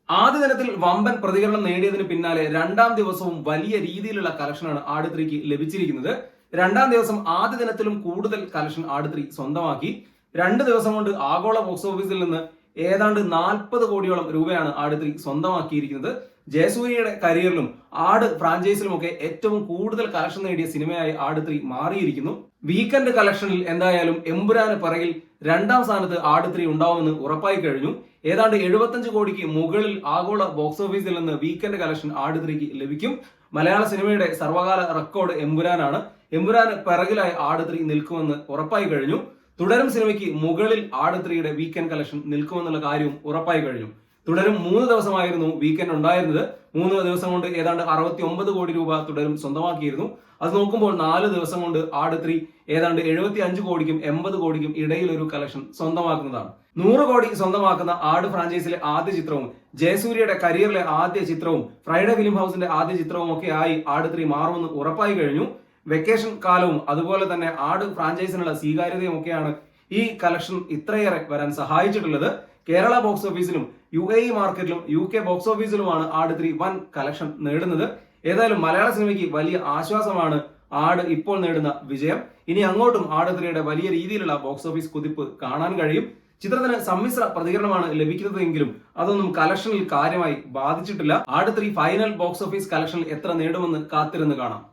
ആദ്യ ദിനത്തിൽ വമ്പൻ പ്രതികരണം നേടിയതിന് പിന്നാലെ രണ്ടാം ദിവസവും വലിയ രീതിയിലുള്ള കളക്ഷനാണ് ആട് 3ക്ക് ലഭിച്ചിരിക്കുന്നത്. രണ്ടാം ദിവസം ആദ്യ ദിനത്തിലും കൂടുതൽ കളക്ഷൻ ആട് 3 സ്വന്തമാക്കി. 2 ദിവസം കൊണ്ട് ആഗോള ബോക്സ് ഓഫീസിൽ നിന്ന് ഏതാണ്ട് 40 കോടിയോളം രൂപയാണ് ആട് 3 സ്വന്തമാക്കിയിരിക്കുന്നത്. ജയസൂര്യയുടെ കരിയറിലും ആട് ഫ്രാഞ്ചൈസിലുമൊക്കെ ഏറ്റവും കൂടുതൽ കളക്ഷൻ നേടിയ സിനിമയായി ആട് 3 മാറിയിരിക്കുന്നു. വീക്കെൻഡ് കളക്ഷനിൽ എന്തായാലും എമ്പുരാന് പിറകിൽ രണ്ടാം സ്ഥാനത്ത് ആട് 3 ഉണ്ടാവുമെന്ന് ഉറപ്പായി കഴിഞ്ഞു. ഏതാണ്ട് 75 കോടിക്ക് മുകളിൽ ആഗോള ബോക്സ് ഓഫീസിൽ നിന്ന് വീക്കെൻഡ് കളക്ഷൻ ആട് 3ക്ക് ലഭിക്കും. മലയാള സിനിമയുടെ സർവകാല റെക്കോർഡ് എമ്പുരാനാണ്. എമ്പുരാന് പിറകിലായി ആട് 3 നിൽക്കുമെന്ന് ഉറപ്പായി കഴിഞ്ഞു. തുടരും സിനിമയ്ക്ക് മുകളിൽ ആട് 3യുടെ വീക്കെൻഡ് കളക്ഷൻ നിൽക്കുമെന്നുള്ള കാര്യവും ഉറപ്പായി കഴിഞ്ഞു. തുടരും 3 ദിവസമായിരുന്നു വീക്കെൻഡ് ഉണ്ടായിരുന്നത്. 3 ദിവസം കൊണ്ട് ഏതാണ്ട് 69 കോടി രൂപ തുടരും സ്വന്തമാക്കിയിരുന്നു. അത് നോക്കുമ്പോൾ 4 ദിവസം കൊണ്ട് ആട് 3 ഏതാണ്ട് 75 കോടിക്കും 80 കോടിക്കും ഇടയിൽ ഒരു കളക്ഷൻ സ്വന്തമാക്കുന്നതാണ്. 100 കോടി സ്വന്തമാക്കുന്ന ആട് ഫ്രാഞ്ചൈസിലെ ആദ്യ ചിത്രവും ജയസൂര്യയുടെ കരിയറിലെ ആദ്യ ചിത്രവും ഫ്രൈഡേ ഫിലിം ഹൗസിന്റെ ആദ്യ ചിത്രവും ഒക്കെ ആയി ആട് 3 മാറുമെന്ന് ഉറപ്പായി കഴിഞ്ഞു. വെക്കേഷൻ കാലവും അതുപോലെ തന്നെ ആട് ഫ്രാഞ്ചൈസിനുള്ള സ്വീകാര്യതയും ഒക്കെയാണ് ഈ കളക്ഷൻ ഇത്രയേറെ വരാൻ സഹായിച്ചിട്ടുള്ളത്. കേരള ബോക്സ് ഓഫീസിലും UAE മാർക്കറ്റിലും UK ബോക്സ് ഓഫീസിലുമാണ് ആട് 3 വൻ കളക്ഷൻ നേടുന്നത്. ഏതായാലും മലയാള സിനിമയ്ക്ക് വലിയ ആശ്വാസമാണ് ആട് ഇപ്പോൾ നേടുന്ന വിജയം. ഇനി അങ്ങോട്ടും ആട് 3യുടെ വലിയ രീതിയിലുള്ള ബോക്സ് ഓഫീസ് കുതിപ്പ് കാണാൻ കഴിയും. ചിത്രത്തിന് സമ്മിശ്ര പ്രതികരണമാണ് ലഭിക്കുന്നതെങ്കിലും അതൊന്നും കളക്ഷനിൽ കാര്യമായി ബാധിച്ചിട്ടില്ല. ആട് 3 ഫൈനൽ ബോക്സ് ഓഫീസ് കളക്ഷനിൽ എത്ര നേടുമെന്ന് കാത്തിരുന്ന് കാണാം.